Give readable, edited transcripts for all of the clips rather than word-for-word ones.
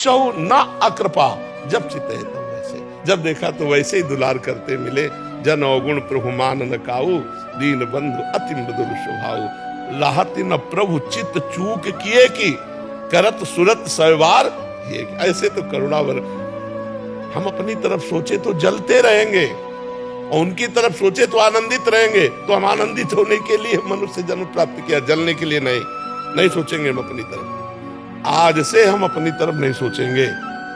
चौ ना अकृपा जब चिते तो वैसे, जब देखा तो वैसे ही दुलार करते मिले। जन अवगुण प्रभु मान न काऊ, दीन बंधु अति मृदुल स्वभाव। लाहति न प्रभु चित चूक किए की, करत सुरत सवार ये। ऐसे तो करुणावर, हम अपनी तरफ सोचे तो जलते रहेंगे और उनकी तरफ सोचे तो आनंदित रहेंगे। तो हम आनंदित होने के लिए मनुष्य जन्म प्राप्त किया, जलने के लिए नहीं सोचेंगे हम अपनी तरफ। आज से हम अपनी तरफ नहीं सोचेंगे।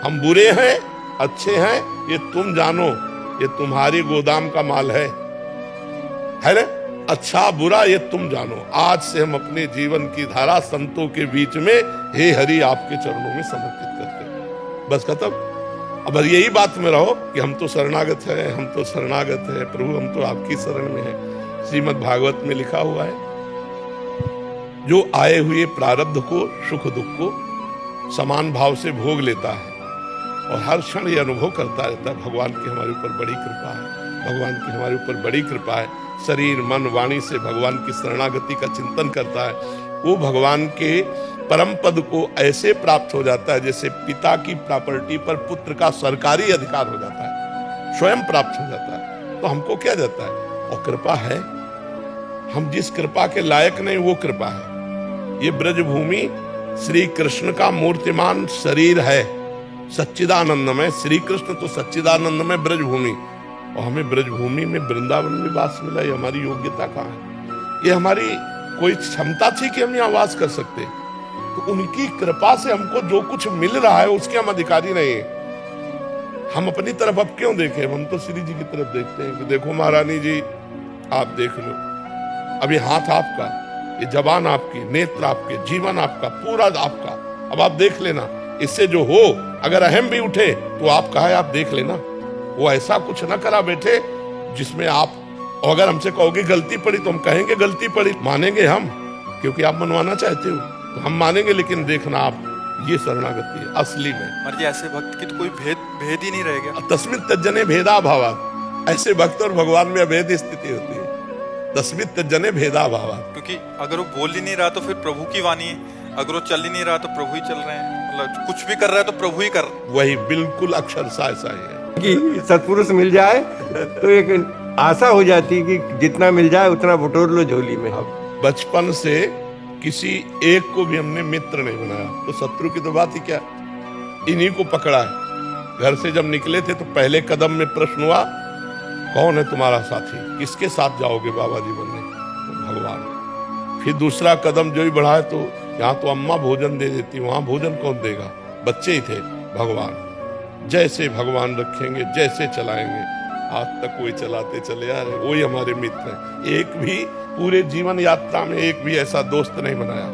हम बुरे हैं अच्छे हैं ये तुम जानो, ये तुम्हारी गोदाम का माल है ना? अच्छा बुरा ये तुम जानो। आज से हम अपने जीवन की धारा संतों के बीच में हे हरि आपके चरणों में समर्पित करते हैं। बस खत्म। अब यही बात में रहो कि हम तो शरणागत हैं, हम तो शरणागत हैं प्रभु, हम तो आपकी शरण में हैं। श्रीमद् भागवत में लिखा हुआ है, जो आए हुए प्रारब्ध को सुख दुख को समान भाव से भोग लेता है और हर क्षण ये अनुभव करता रहता है भगवान की हमारे ऊपर बड़ी कृपा है, भगवान की हमारे ऊपर बड़ी कृपा है। शरीर मन वाणी से भगवान की शरणागति का चिंतन करता है, वो भगवान के परम पद को ऐसे प्राप्त हो जाता है जैसे पिता की प्रॉपर्टी पर पुत्र का सरकारी अधिकार हो जाता है, स्वयं प्राप्त हो जाता है। तो हमको क्या जाता है? और कृपा है, हम जिस कृपा के लायक नहीं वो कृपा है। ये ब्रजभूमि श्री कृष्ण का मूर्तिमान शरीर है, सच्चिदानंदमय। श्री कृष्ण तो सच्चिदानंदमय ब्रजभूमि, और हमें ब्रजभूमि में वृंदावन में वास मिला। ये हमारी योग्यता कहाँ है? ये हमारी कोई क्षमता थी कि हम यहाँ वास कर सकते? तो उनकी कृपा से हमको जो कुछ मिल रहा है उसके हम अधिकारी नहीं है। हम अपनी तरफ अब क्यों देखें? हम तो श्री जी की तरफ देखते हैं कि देखो महारानी जी आप देख लो, अब ये हाथ आपका, ये जबान आपकी, नेत्र आपके, जीवन आपका, पूरा आपका। अब आप देख लेना, इससे जो हो अगर अहम भी उठे तो आप कहा है आप देख लेना। वो ऐसा कुछ ना करा बैठे जिसमें आप, अगर हमसे कहोगे गलती पड़ी तो हम कहेंगे गलती पड़ी, मानेंगे हम, क्योंकि आप मनवाना चाहते हो तो हम मानेंगे। लेकिन देखना आप, ये शरणागति है असली में। मर्जी ऐसे भक्त की तो कोई भेद ही नहीं रह गया। तस्मिन् तज्जने भेदा भावात्, ऐसे भक्त और भगवान में अभेद स्थिति होती है। तस्मिन् तज्जने भेदा भावात्, क्योंकि अगर वो बोल ही नहीं रहा तो फिर प्रभु की वाणी है, अगर वो चल ही नहीं रहा तो प्रभु ही चल रहे हैं, मतलब कुछ भी कर रहा है तो प्रभु ही कर। वही बिल्कुल अक्षरशः ऐसा ही है कि सत्पुरुष मिल जाए तो एक आशा हो जाती है कि जितना मिल जाए उतना बटोर लो झोली में। बचपन से किसी एक को भी हमने मित्र नहीं बनाया, तो शत्रु की तो बात ही क्या, इन्हीं को पकड़ा है। घर से जब निकले थे तो पहले कदम में प्रश्न हुआ कौन है तुम्हारा साथी, किसके साथ जाओगे बाबा जी बनने? तो भगवान। फिर दूसरा कदम जो ही बढ़ा है तो यहाँ तो अम्मा भोजन दे देती, वहां भोजन कौन देगा? बच्चे ही थे। भगवान। जैसे भगवान रखेंगे जैसे चलाएंगे, आज तक वही चलाते चले आ रहे, वही हमारे मित्र हैं। एक भी पूरे जीवन यात्रा में एक भी ऐसा दोस्त नहीं बनाया।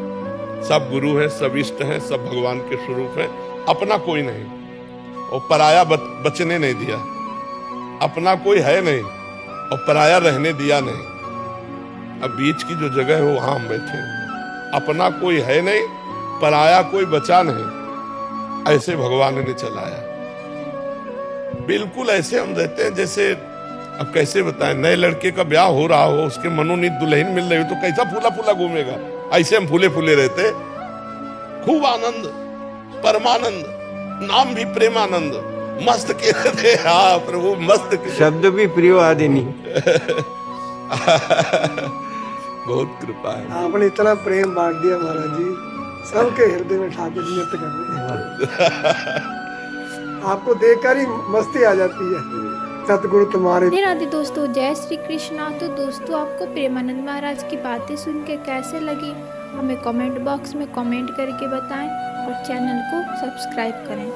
सब गुरु हैं, सब इष्ट हैं, सब भगवान के स्वरूप हैं। अपना कोई नहीं, और पराया बचने नहीं दिया। अपना कोई है नहीं और पराया रहने दिया नहीं। अब बीच की जो जगह है वो वहां हम बैठे हैं। अपना कोई है नहीं, पराया कोई बचा नहीं, ऐसे भगवान ने चलाया। बिल्कुल ऐसे हम रहते हैं जैसे, अब कैसे बताएं, नए लड़के का ब्याह हो रहा हो, उसके मनोनीत दुल्हन मिल रही हो तो कैसा फूला फूला घूमेगा? ऐसे हम फूले फूले रहते। खूब आनंद, परमानंद, नाम भी प्रेमानंद, मस्त के रहते। हाँ प्रभु मस्त के। शब्द भी प्रियो आदि नहीं। बहुत कृपा है। आपने इतना प्रेम बांट दिया महाराज जी, सबके हृदय में ठाकुर जी नृत्य कर रहे हैं। आपको देखकर ही मस्ती आ जाती है। सतगुरु तुम्हारे। राधे दोस्तों, जय श्री कृष्णा। तो दोस्तों आपको प्रेमानंद महाराज की बातें सुन के कैसे लगी हमें कमेंट बॉक्स में कमेंट करके बताएं और चैनल को सब्सक्राइब करें।